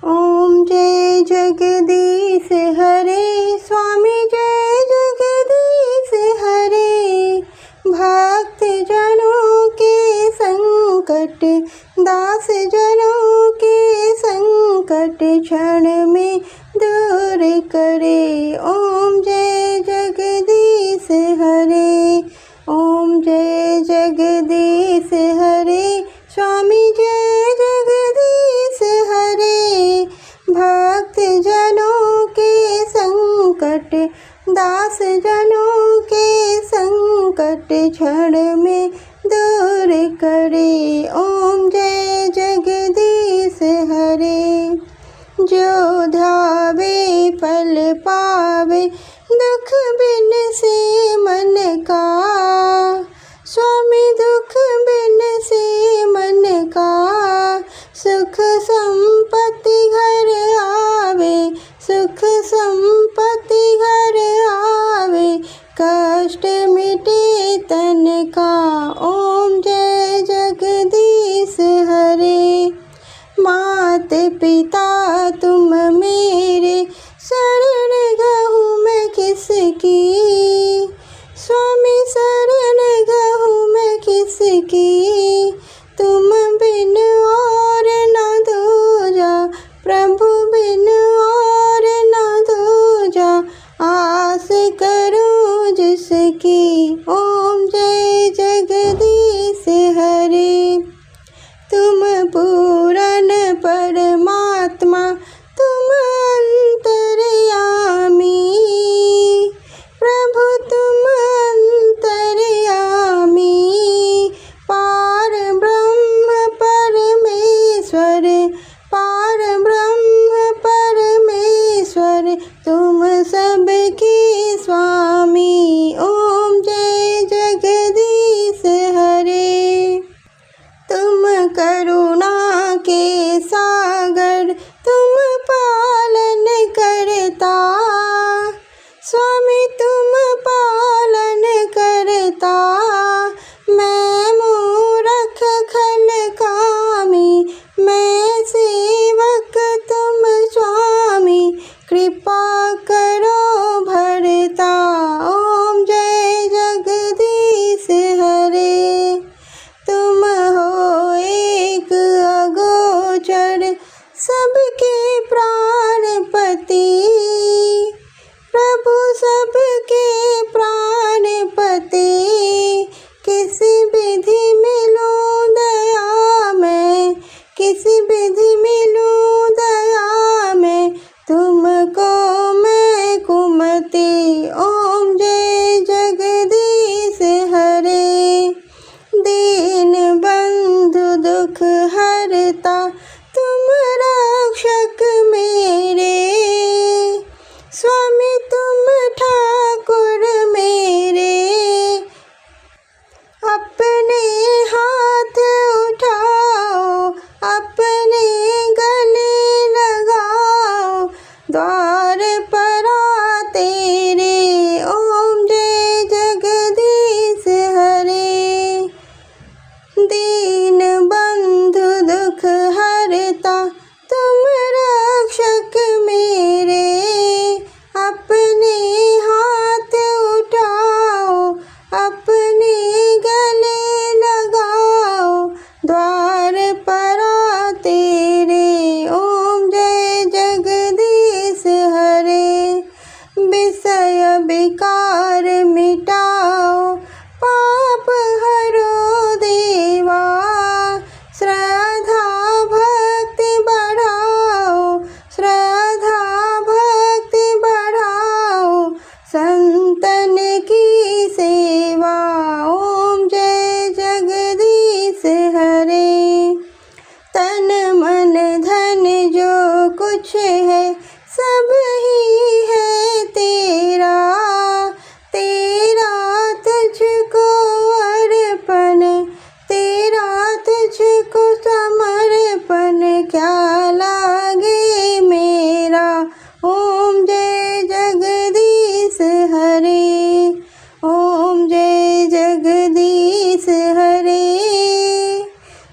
ओम जय जगदीश हरे। स्वामी जय जगदीश हरे। भक्त जनों के संकट। दास जनों के संकट क्षण में दूर करे। ओम जय जगदीश हरे। ओम जय जगदीश हरे। स्वामी जय जगदीश हरे। भक्त जनों के संकट। दास जनों के संकट क्षण में दूर करे। ओम जय जगदीश हरे। जो ध्यावे फल पावे। दुख बिन से मन का। स्वामी दुख बिन से मन का। सुख संपत्ति घर आवे। सुख संपत्ति घर आवे। कष्ट मिटे तन का। ओम जय जगदीश हरे। मात पिता तुम मेरे, शरण गहूँ मैं किसकी। स्वामी शरण गहूँ मैं किसकी, तुम बिन और न दूजा, प्रभु बिन और न दूजा, आस करूँ जिसकी। ओम जय जगदीश हरे। तुम पूर्ण परमात्मा, तुम अंतर्यामी, प्रभु तुम अंतर्यामी, पार ब्रह्म परमेश्वर, पार ब्रह्म परमेश्वर, तुम सबके स्वामी। ओम जय जगदीश हरे। तुम करुणा के सागर, तुम पालन करता, स्वामी तुम पालन करता। मैं मूरख खल कामी, मैं सेवक तुम स्वामी, कृपा करो भरता। ओम जय जगदीश हरे। तुम हो एक अगोचर, सबके प्राणपति, प्रभु सबके प्राणपति। किस विधि मिलूं दया में, किस विधि मिलूं दया में, तुमको मैं कुमति। ओम जय जगदीश हरे। दीन बंधु दुख हरता, तुम रक्षक मेरे, स्वामी तुम ठाकुर मेरे। अपने हाथ उठाओ, अपने गले लगाओ, द्वार पर आ तेरे। ओम जय जगदीश हरे। दीन बंधु दुख हरता, तुम रक्षक मेरे। अपने हाथ उठाओ, अपने गले लगाओ, द्वार पर आ तेरे। ओम जय जगदीश हरे। विषय विकार मिटाओ, पाप हरो देवा, श्रद्धा भक्ति बढ़ाओ, श्रद्धा भक्ति बढ़ाओ, संतन की सेवा। ओम जय जगदीश हरे। तन मन धन जो कुछ है, सब ही है तेरा, तेरा तुझको अर्पण, तेरा तुझको समर्पण, क्या लागे मेरा। ओम जय जगदीश हरे। ओम जय जगदीश हरे।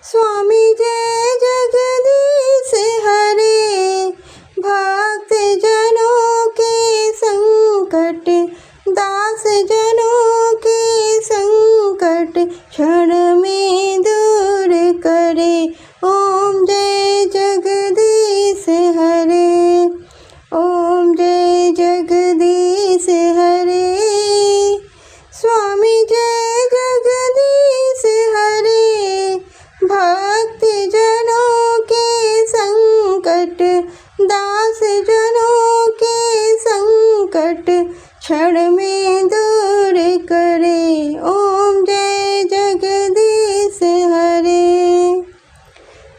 स्वामी जय जगदीश हरे। भक्त जनों के संकट, दास जनों के संकट, क्षण में दूर करे। ओम जय जगदीश हरे। ओम जय जगदीश हरे। स्वामी जय जगदीश हरे। भक्त जनों के संकट, दास जनों के संकट, क्षण में दूर करे। ओम जय जगदीश हरे।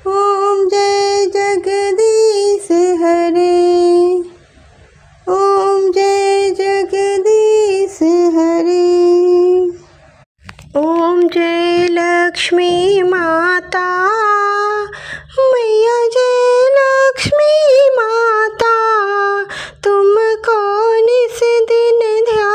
ओम जय जगदीश हरे। ओम जय जगदीश हरे। ओम जय लक्ष्मी माता, मैया जय लक्ष्मी माता, तुमको निस दिन ध्यान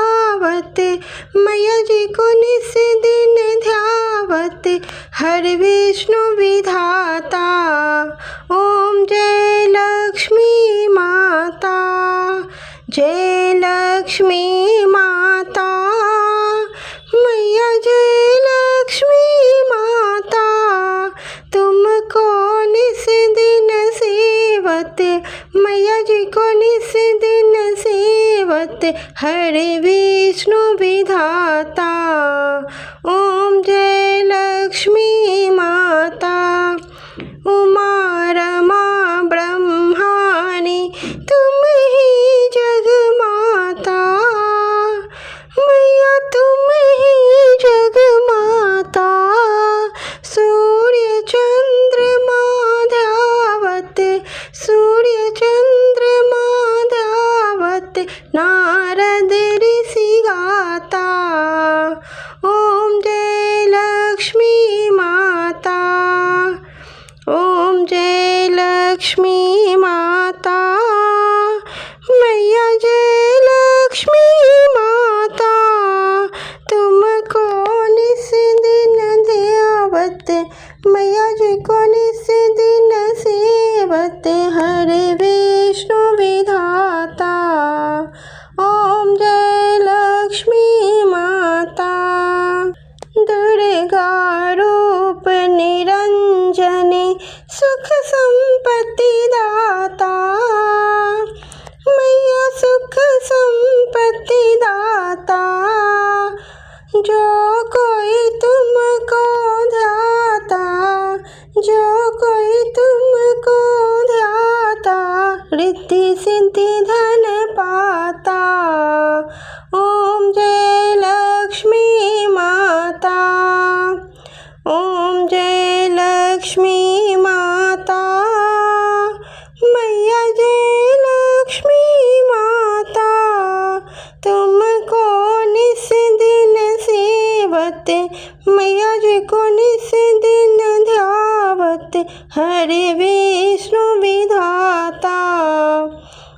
जय लक्ष्मी माता मैया, जय लक्ष्मी माता, तुमको निस दिन सेवत, मैया जी को निस दिन सेवत, हरे विष्णु विधाता। ओम जय लक्ष्मी माता, उमा रमा ब्रह्माणी, तुम ही जग माता, मैया तुम ही जग माता। सूर्य चंद्रमा ध्यावत, सूर्य चंद्रमा ध्यावत, नारद ऋषि गाता। ओम जय लक्ष्मी माता, ओम जय लक्ष्मी माता, मैया जय लक्ष्मी माता, तुमको निस दिन ध्यावत, मैया जी को निस दिन सेवत, हरे विष्णु विधाता। ओम जय लक्ष्मी माता, दुर्गा रूप निरंजनी, सुख संपत्ति दाता, मैया सुख संपत्ति दाता। जो कोई तुमको ध्याता, जो कोई तुमको ध्याता, रिद्धि सिद्धि धन पाता। ओम जय लक्ष्मी माता, ओम जय लक्ष्मी माता, मैया जय लक्ष्मी माता, तुमको निस दिन सेवत, मैया जी को निस दिन ध्यावत, हरे विष्णु विधाता।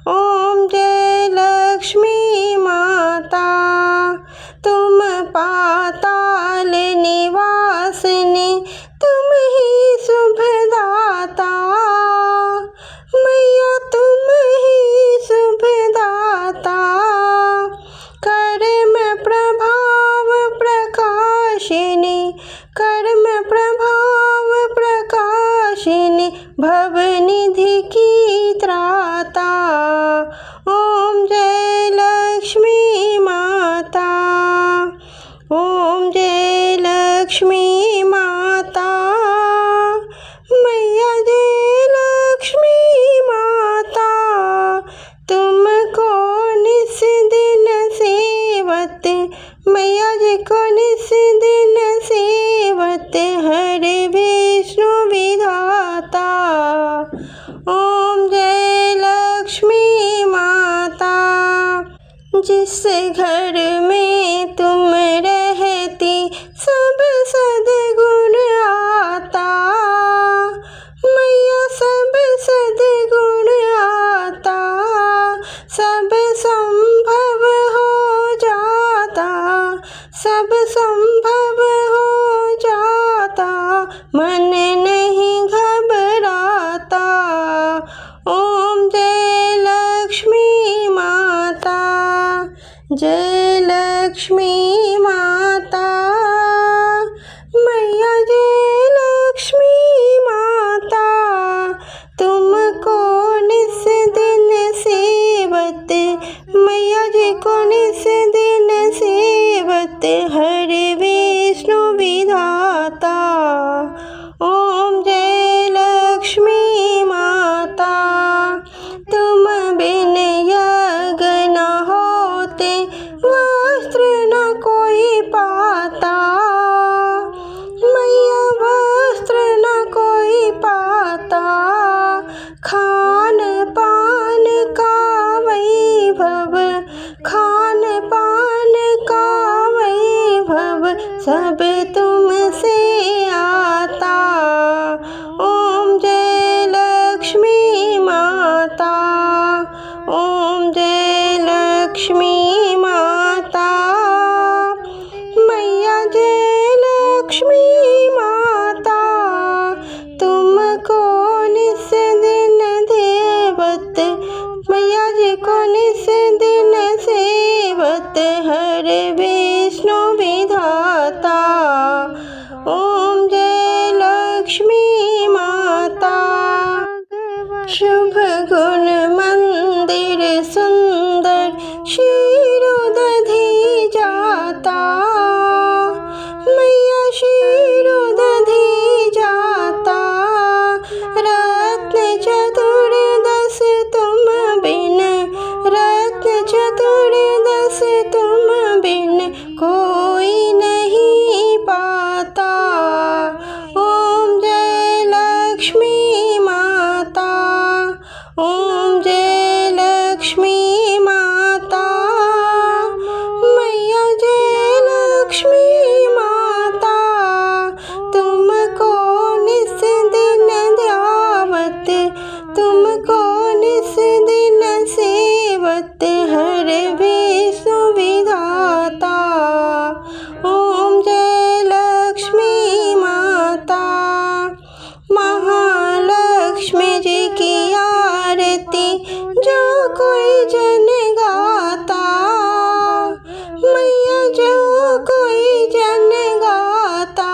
ओम जय लक्ष्मी माता, तुम पाताल निवासिनी, तुम ही शुभदाता, मैया तुम ही शुभदाता। कर्म प्रभाव प्रकाशिनी, कर्म प्रभाव प्रकाशिनी, भवनिधि की त्राता। ओम जय लक्ष्मी माता, ओम जय लक्ष्मी माता, मैया जय लक्ष्मी माता, तुमको निस दिन सेवत, मैया जी को निस दिन सेवत, हरे विष्णु विधाता। ओम जय लक्ष्मी माता, जिस घर में तुम रहती सब सद्गुण आता, मैया सब सद्गुण आता, सब संभव हो जाता, सब संभव हो जाता, मन नहीं घबराता। ओम जय लक्ष्मी माता, जय लक्ष्मी माता, मैया जय लक्ष्मी माता, तुमको निस दिन सेवत, मैया जी को निस दिन सेवत, हरे विष्णु विधाता। ओम जय लक्ष्मी माता, तुम बिन यज्ञ न होते, वस्त्र न को शुभ गुण मंदिर सुंदर क्षीरोदधि जाता, मैया क्षीरोदधि जाता। रत्न चतुर्दश तुम बिन, रत्न चतुर्दश तुम बिन कोई नहीं पाता। ओम जय लक्ष्मी माता, ओम जय लक्ष्मी माता, मैया जय लक्ष्मी माता। तुमको निस दिन ध्यावत, तुमको निस दिन सेवत, हर विष्णु विधाता। ओम जय लक्ष्मी माता, महालक्ष्मी जी की आरती जो कोई जन गाता, मैया जो कोई जन गाता,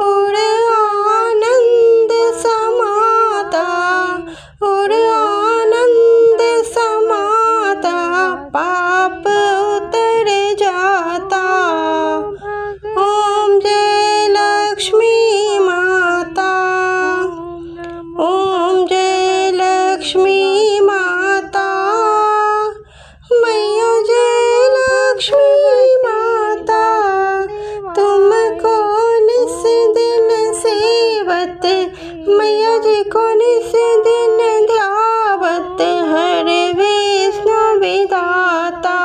और आनंद समाता, और आनंद समाता, पाप उतर जाता। ओम जय लक्ष्मी माता, ओम जय लक्ष्मी माता, मैया जय लक्ष्मी माता। तुमको निस दिन सेवत, मैया जी को निस दिन ध्यावत, हर विष्णु विधाता।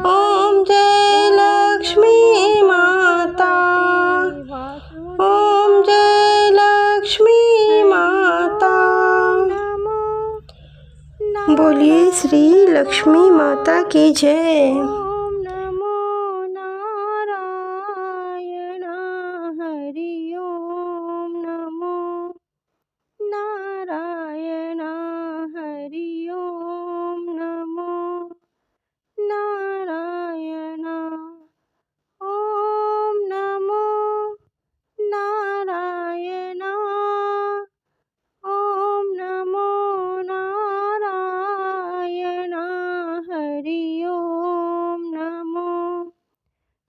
ओम जय लक्ष्मी माता, ओम जय लक्ष्मी माता। बोलिए श्री लक्ष्मी माता की जय। ओम नमो नारायण, हरि ओम नमो नारायण, हरि ओम नमो नारायण। ओम नमो नारायण, ओम नमो नारायण, हरि ओम नमो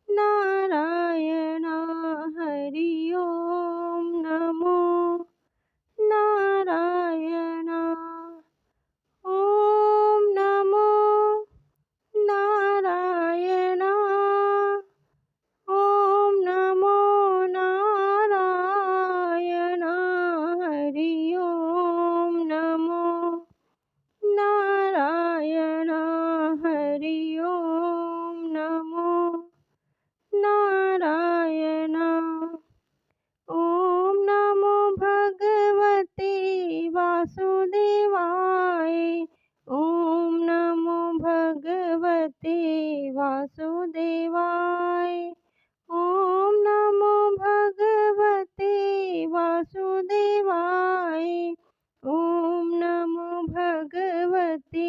नारायण, हरि ओम नमो नारायण। ओम नमो नारायण, ओम नमो नारायण, हरि ओम नमो नारायण, हरि ओम नमो नारायण। ओम नमो भगवते वासुदेवाय, ओम नमो भगवते वासुदेवाय, ओम नमो भगवते वासुदेवाय, ओम नमो भगवते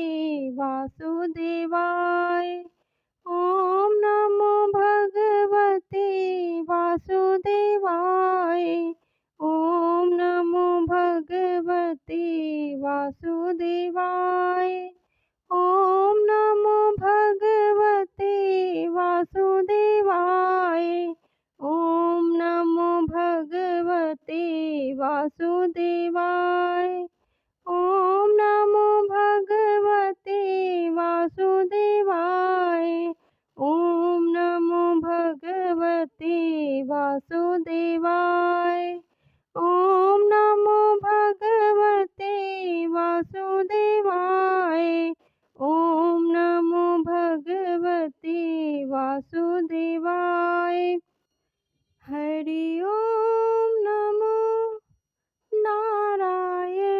वासुदेवाय, ओम नमो भगवते वासुदेवाय, ओम नमो भगवते वासुदेवाय, ओम नमो भगवते वासुदेवाय, ओम नमो भगवते वासुदेवाय, ओम नमो भगवते वासुदेवाय, ओम नमो भगवते वासुदेवाय, ओम नमो भगवते वासुदेवाय, ओम नमो भगवते वासुदेवाय। हरि ओम नमो नारायण।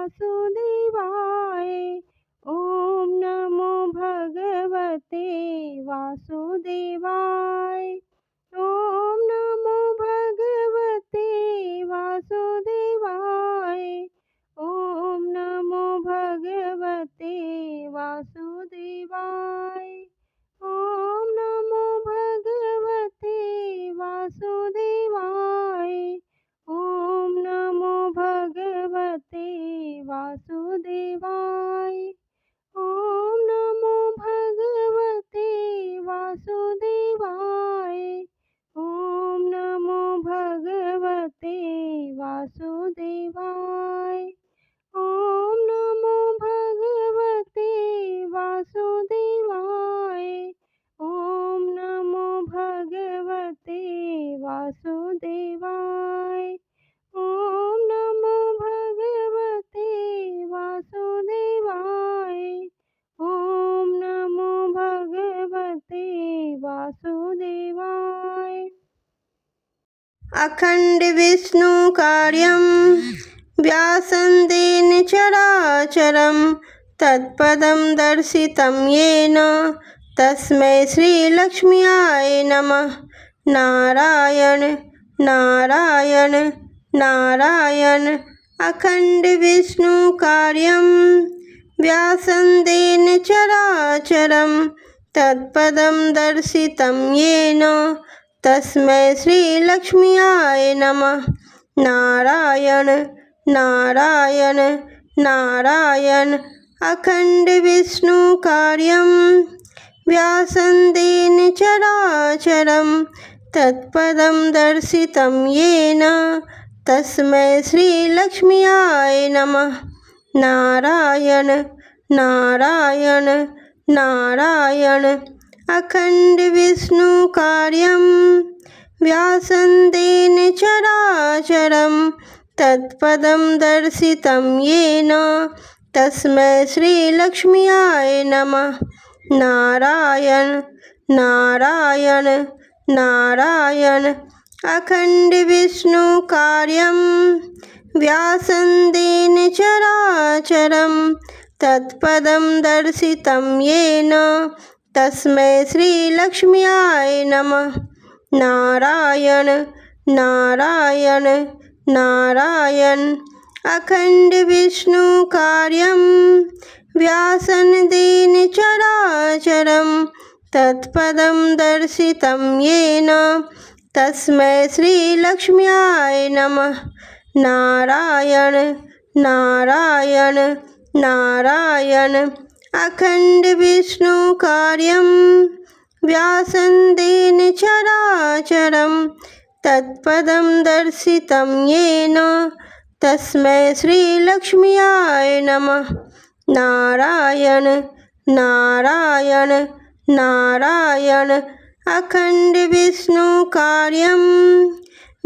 वासुदेवाय। ओम नमो भगवते वासुदेवाय। ओम नमो भगवते वासुदेवाय। ओम नमो भगवते वासुदेवाय। ओम नमो भगवते वासुदेवाय। ओम नमो भगवते वासुदेवाय। ओम नमो भगवते वासुदेवाय। ओम नमो भगवते वासुदेवाय। ओम नमो भगवते वासुदेवाय। ओम नमो भगवते वासुदेवाय। ओम नमो भगवते वासुदेवाय। ओम नमो भगवते वासुदेवाय। अखंड विष्णु कार्यं व्यासन्देन चराचरं तत्पदं दर्शितं येन तस्मै श्रीलक्ष्म्याय नमः। नारायण नारायण नारायण। अखंड विष्णु कार्यं व्यासन्देन चराचरं तत्पदं दर्शितं येन तस्मै श्रीलक्ष्म्याय नमः। नारायण नारायण नारायण। अखंड विष्णु कार्यं व्यासन्देन चराचरं तत्पदं दर्शितं येन तस्मै श्रीलक्ष्म्याय नमः। नारायण नारायण नारायण। अखंड विष्णु कार्यं व्यासन्देन चराचरं तत्पदं दर्शितं येन तस्मै श्रीलक्ष्म्याय नमः। नारायण नारायण नारायण। अखंड विष्णु कार्यं व्यासन्देन चराचरं तत्पदं दर्शितं येन तस्मै श्रीलक्ष्म्याय नमः। नारायण नारायण नारायण। अखंड विष्णु कार्यं व्यासन्देन चराचरं तत्पदं दर्शितं येन तस्मै श्रीलक्ष्म्याय नमः। नारायण नारायण नारायण। अखंड विष्णु कार्यं व्यासन्देन चराचरं तत्पदं दर्शितं येन तस्मै श्रीलक्ष्म्याय नमः। नारायण नारायण नारायण। अखंड विष्णु कार्यं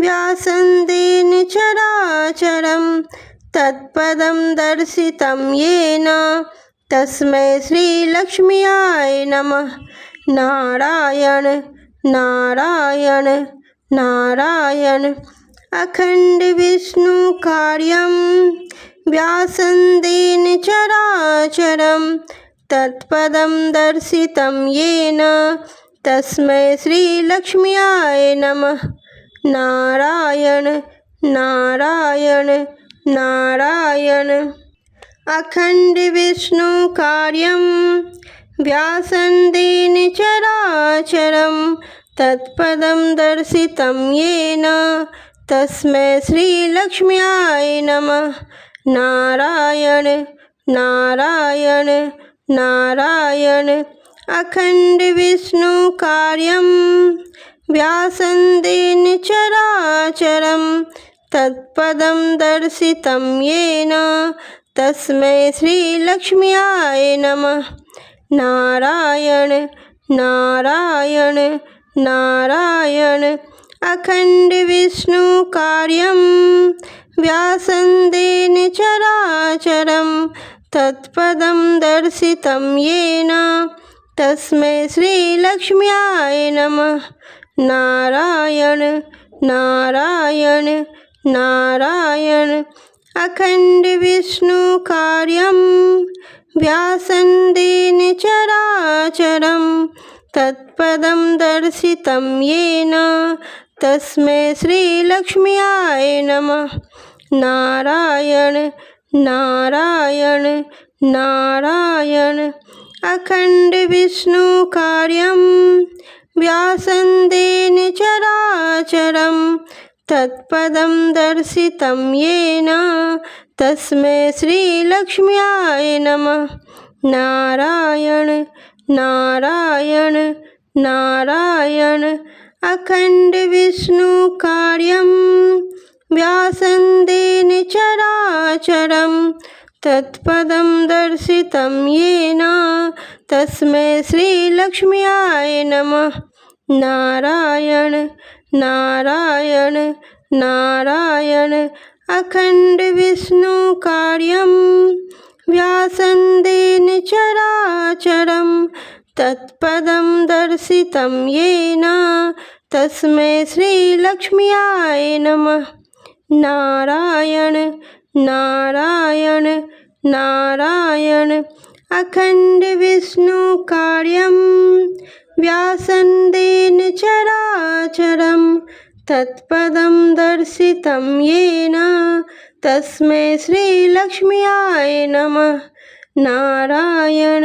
व्यासन्देन चराचरं तत्पदं दर्शितं येन तस्मै श्रीलक्ष्म्याय नमः। नारायण नारायण नारायण। अखंड विष्णु कार्यं व्यासन्देन चराचरं तत्पदं दर्शितं येन तस्मै श्रीलक्ष्म्याय नमः। नारायण नारायण नारायण। अखंड विष्णु कार्यं व्यासन्देन चराचरं तत्पदं दर्शितं येन तस्मै श्रीलक्ष्म्याय नमः। नारायण नारायण नारायण। अखंड विष्णु कार्यं व्यासन्देन चराचरं तत्पदं दर्शितं येन तस्मै श्रीलक्ष्म्याय नमः। नारायण नारायण नारायण। अखंड विष्णु कार्यं व्यासन्देन चराचरं तत्पदं दर्शितं येन तस्मै श्रीलक्ष्म्याय नमः। नारायण नारायण नारायण। अखंड विष्णु कार्यं व्यासन्देन चराचरं तत्पदं दर्शितं येन तस्मै श्रीलक्ष्म्याय नमः। नारायण नारायण नारायण। अखंड विष्णु कार्यं व्यासन्देन चराचरं तत्पदं दर्शितं येन तस्मै श्रीलक्ष्म्याय नमः। नारायण नारायण नारायण। अखंड विष्णु कार्यं व्यासन्देन चराचरं तत्पदं दर्शितं येन तस्मै श्रीलक्ष्म्याय नमः। नारायण नारायण नारायण। अखंड विष्णु कार्यं व्यासन्देन चराचरं तत्पदं दर्शितं येन तस्मै श्रीलक्ष्म्याय नमः। नारायण नारायण नारायण। अखंड विष्णु कार्यं व्यासन्देन चराचरं तत्पदं दर्शितं येन तस्मै श्रीलक्ष्म्याय नमः। नारायण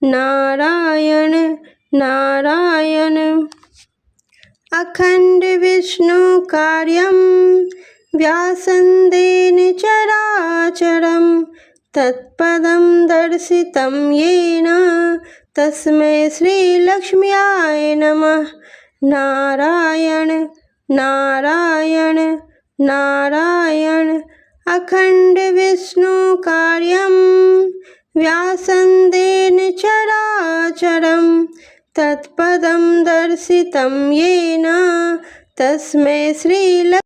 नारायण नारायण। अखंड विष्णु कार्यं व्यासन्देन चराचरं तत्पदं दर्शितं येन तस्मै श्रीलक्ष्म्याय नमः। नारायण नारायण नारायण। अखंड विष्णु कार्यं व्यासन्देन चराचरं तत्पदं दर्शितं येन तस्मै श्रीलक्ष्म्याय